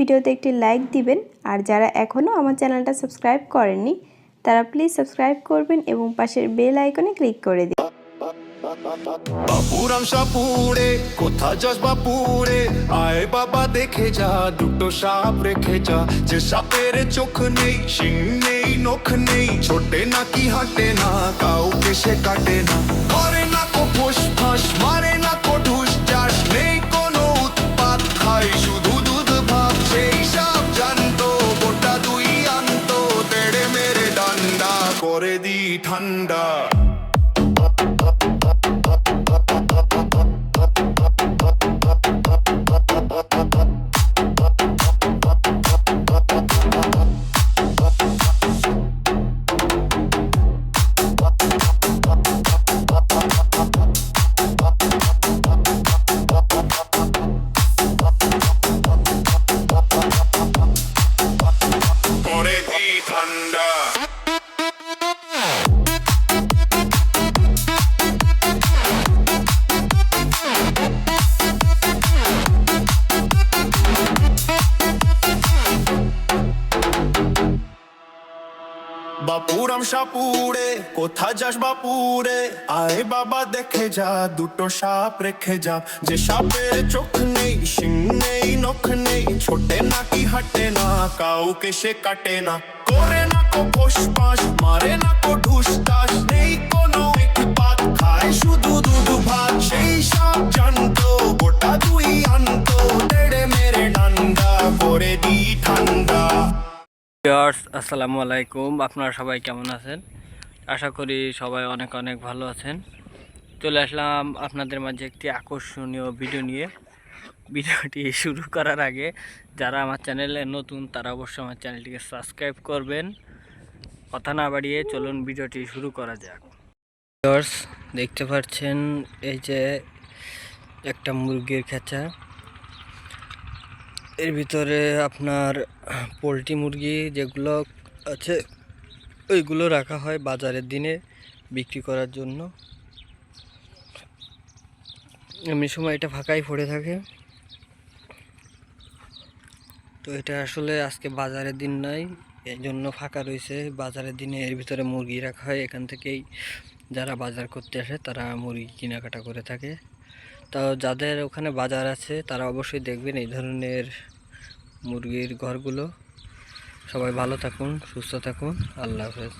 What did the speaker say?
ভিডিওতে একটি লাইক দিবেন। আর যারা এখনও আমার চ্যানেলটা সাবস্ক্রাইব করেননি তারা প্লিজ সাবস্ক্রাইব করবেন এবং পাশের বেল আইকনে ক্লিক করে দিন। বাপুরাম সাপুড়ে কোথা যাস বাপুরে, আয় বাবা দেখে যা দুটো সাপ রেখে যা। যে সাপের চোখ নেই, শিং নেই, নখ নেই, ছোটে নাকি হাঁটে না, কাউকে সে কাটে না, করে না কো ফোস ফাঁস, মারে না কো ঢুস চাস, নেই কোনো উৎপাত, খাই শুধু দুধ ভাত। সেই সাপ জানতো গোটা দুই আনতো, তেড়ে মেরে ডান্ডা করে দি ঠান্ডা। বাপুরাম সাপুড়ে কোথা যাস বাপুরে, আয় বাবা দেখে যা দুটো সাপ রেখে যা। যে সাপের চোখ নেই, শিং নেই, নখ নেই, ছোটে নাকি হাঁটে না, কাউকে সে কাটে না, করে না কো ফোস ফাঁস, মারে না কো ঢুস টাস, নেই কোনো উৎপাত, খায় শুধু দুধ ভাত। সেই সাপ জানতো গোটা দুই আনতো, তেড়ে মেরে ডান্ডা করে দি ঠান্ডা। আসসালামু আলাইকুম, আপনারা সবাই কেমন আছেন? আশা করি সবাই অনেক অনেক ভালো আছেন। চলে আসলাম আপনাদের মাঝে একটি আকর্ষণীয় ভিডিও নিয়ে। ভিডিওটি শুরু করার আগে যারা আমার চ্যানেলে নতুন তারা অবশ্যই আমার চ্যানেলটিকে সাবস্ক্রাইব করবেন। কথা না বাড়িয়ে চলুন ভিডিওটি শুরু করা যাক। দেখতে পাচ্ছেন এই যে একটা মুরগির খাঁচা, এর ভিতরে আপনার পোলট্রি মুরগি যেগুলো আছে ওইগুলো রাখা হয় বাজারের দিনে বিক্রি করার জন্য। এমনি সময় এটা ফাঁকাই পড়ে থাকে, তো এটা আসলে আজকে বাজারের দিন নাই, এই জন্য ফাঁকা রয়েছে। বাজারের দিনে এর ভিতরে মুরগি রাখা হয়, এখান থেকেই যারা বাজার করতে আসে তারা মুরগি কেনাকাটা করে থাকে। তো যাদের ওখানে বাজার আছে তারা অবশ্যই দেখবেন এই ধরনের মুরগির ঘরগুলো। সবাই ভালো থাকুন, সুস্থ থাকুন, আল্লাহ হাফেজ।